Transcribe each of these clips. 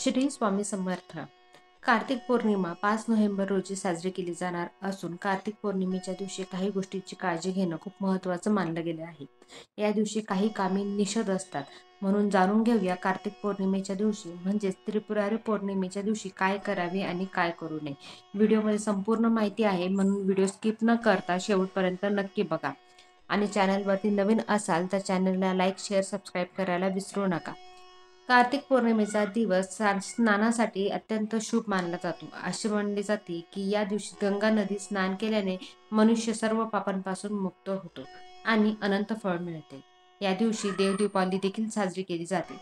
श्री स्वामी समर्थ. कार्तिक पौर्णिमा 5 November रोजी साजरी केली जाणार असून कार्तिक पौर्णिमेच्या दिवशी काही गोष्टींची काळजी घेणं खूप महत्त्वाचं मानलं गेलं आहे. या दिवशी काही कामे निषिद्ध असतात, म्हणून जाणून घेऊया कार्तिक पौर्णिमेच्या दिवशी म्हणजेच त्रिपुरारी पौर्णिमेच्या दिवशी काय करावे आणि काय करू नये. व्हिडिओमध्ये संपूर्ण माहिती आहे, म्हणून व्हिडिओ स्किप न करता शेवटपर्यंत नक्की बघा. आणि चॅनलवरती नवीन असाल तर चॅनलला लाईक, शेअर, सबस्क्राईब करायला विसरू नका. कार्तिक पौर्णिमेचा दिवस स्नानासाठी अत्यंत शुभ मानला जातो. असे मानले जाते की या दिवशी गंगा नदीत स्नान केल्याने मनुष्य सर्व पापांपासून मुक्त होतो आणि अनंत फळ मिळते. या दिवशी देव दीपावली देखील साजरी केली जाते.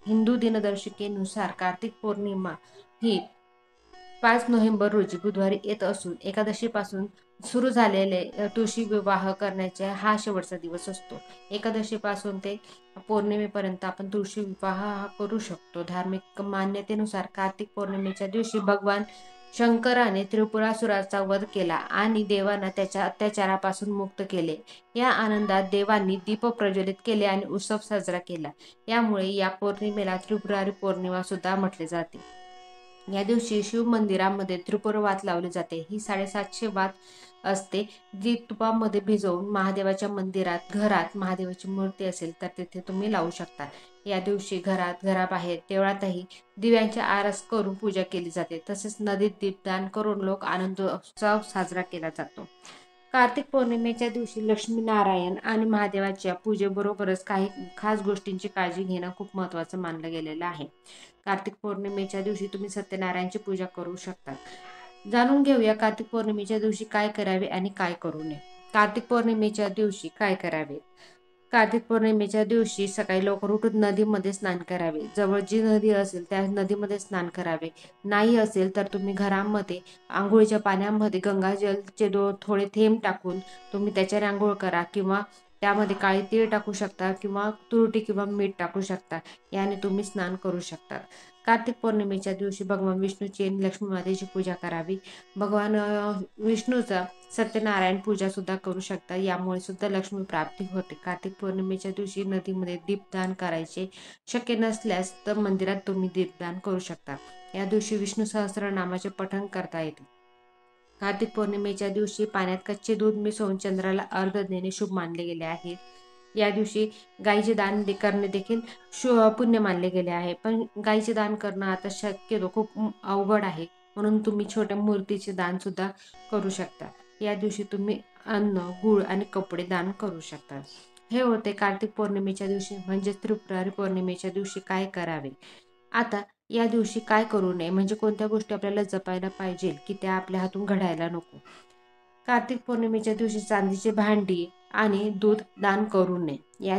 हिंदू दिनदर्शिकेनुसार कार्तिक पौर्णिमा ही 5 नोव्हेंबर रोजी बुधवारी येत असून एकादशीपासून सुरू झालेले तुळशी विवाह करण्याचे हा शेवटचा दिवस असतो. एकादशीपासून ते पौर्णिमेपर्यंत आपण तुळशी विवाह हा करू शकतो. धार्मिक मान्यतेनुसार कार्तिक पौर्णिमेच्या दिवशी भगवान शंकराने त्रिपुरासुराचा वध केला आणि देवांना त्याच्या अत्याचारापासून मुक्त केले. या आनंदात देवांनी दीप प्रज्वलित केले आणि उत्सव साजरा केला. यामुळे या पौर्णिमेला त्रिपुरारी पौर्णिमा सुद्धा म्हटले जाते. या दिवशी शिव मंदिरामध्ये त्रिपुर वात लावली जाते. ही 750 वात असते, जी तुपामध्ये भिजवून महादेवाच्या मंदिरात, घरात महादेवाची मूर्ती असेल तर तिथे तुम्ही लावू शकता. या दिवशी घराबाहेर, देवळातही दिव्यांची आरास करून पूजा केली जाते. तसेच नदीत दीपदान करून लोक आनंद उत्सव साजरा केला जातो. कार्तिक पौर्णिमेच्या दिवशी लक्ष्मीनारायण आणि महादेवाच्या पूजेबरोबरच काही खास गोष्टींची काळजी घेणं खूप महत्त्वाचं मानलं गेलेलं आहे. कार्तिक पौर्णिमेच्या दिवशी तुम्ही सत्यनारायणची पूजा करू शकता. जाणून घेऊया कार्तिक पौर्णिमेच्या दिवशी काय करावे आणि काय करू नये. कार्तिक पौर्णिमेच्या दिवशी काय करावे? कार्तिक पौर्णिमेच्या दिवशी सकाळी लवकर उठून नदीमध्ये स्नान करावे. जवळ जी नदी असेल त्या नदीमध्ये स्नान करावे. नाही असेल तर तुम्ही घरामध्ये आंघोळीच्या पाण्यामध्ये गंगाजलचे थोडे थेंब टाकून तुम्ही त्याच्याने आंघोळ करा, किंवा त्यामध्ये काळे तीळ टाकू शकता, किंवा तुरटी किंवा मीठ टाकू शकता. याने तुम्ही स्नान करू शकता. कार्तिक पौर्णिमेच्या दिवशी भगवान विष्णूची आणि लक्ष्मी मातेची पूजा करावी. भगवान विष्णूचा सत्यनारायण पूजा सुद्धा करू शकता. यामुळे सुद्धा लक्ष्मी प्राप्ती होते. कार्तिक पौर्णिमेच्या दिवशी नदीमध्ये दीपदान करायचे. शक्य नसल्यास तर मंदिरात तुम्ही दीपदान करू शकता. या दिवशी विष्णू सहस्त्रनामाचे पठण करता येते. कार्तिक पौर्णिमेच्या दिवशी पाण्यात कच्चे दूध मिसळून चंद्राला अर्घ्य देणे शुभ मानले गेले आहे. या दिवशी गायीचे दान करणे देखील पुण्य मानले गेले आहे. पण गायीचे दान करणं आता शक्यतो खूप अवघड आहे, म्हणून तुम्ही छोट्या मूर्तीचे दान सुद्धा करू शकता. या दिवशी तुम्ही अन्न, गूळ आणि कपडे दान करू शकता. हे होते कार्तिक पौर्णिमेच्या दिवशी म्हणजेच त्रिपुरारी पौर्णिमेच्या दिवशी काय करावे. आता या दिवशी काय करू नये, म्हणजे कोणत्या गोष्टी आपल्याला जपायला पाहिजे की त्या आपल्या हातून घडायला नको. कार्तिक पौर्णिमेच्या दिवशी चांदीची भांडी आणि दूध दान करू नये. या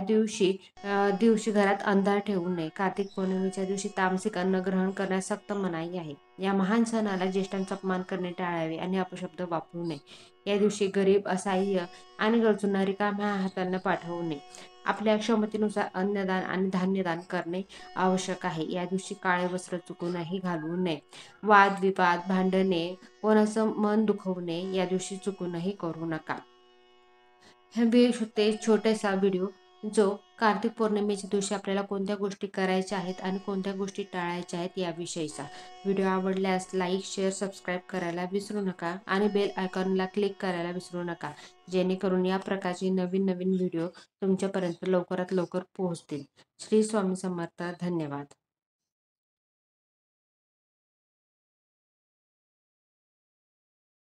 दिवशी घरात अंधार ठेवू नये. कार्तिक पौर्णिमेच्या दिवशी तामसिक अन्न ग्रहण करण्यास सक्त मनाई आहे. या महान सणाला ज्येष्ठांचा अपमान करणे टाळावे आणि अपशब्द वापरू नये. या दिवशी गरीब, असहाय्य आणि गरजूंना रिकाम्या हातांना पाठवू नये. आपल्या क्षमतेनुसार अन्नदान आणि धान्यदान करणे आवश्यक आहे. या दिवशी काळे वस्त्र चुकूनही घालू नये. वाद विवाद, भांडणे, कोणाचं मन दुखवू नये या दिवशी चुकूनही करू नका. हे छोटासा व्हिडिओ जो कार्तिक पौर्णिमेच्या दिवशी आपल्याला कोणत्या गोष्टी करायच्या आहेत आणि कोणत्या गोष्टी टाळायच्या आहेत याविषयीचा. व्हिडिओ आवडल्यास लाईक, शेअर, सबस्क्राईब करायला विसरू नका आणि बेल आयकॉनला क्लिक करायला विसरू नका, जेणेकरून या प्रकारचे नवीन व्हिडिओ तुमच्यापर्यंत लवकरात लवकर पोहोचतील. श्री स्वामी समर्थ. धन्यवाद.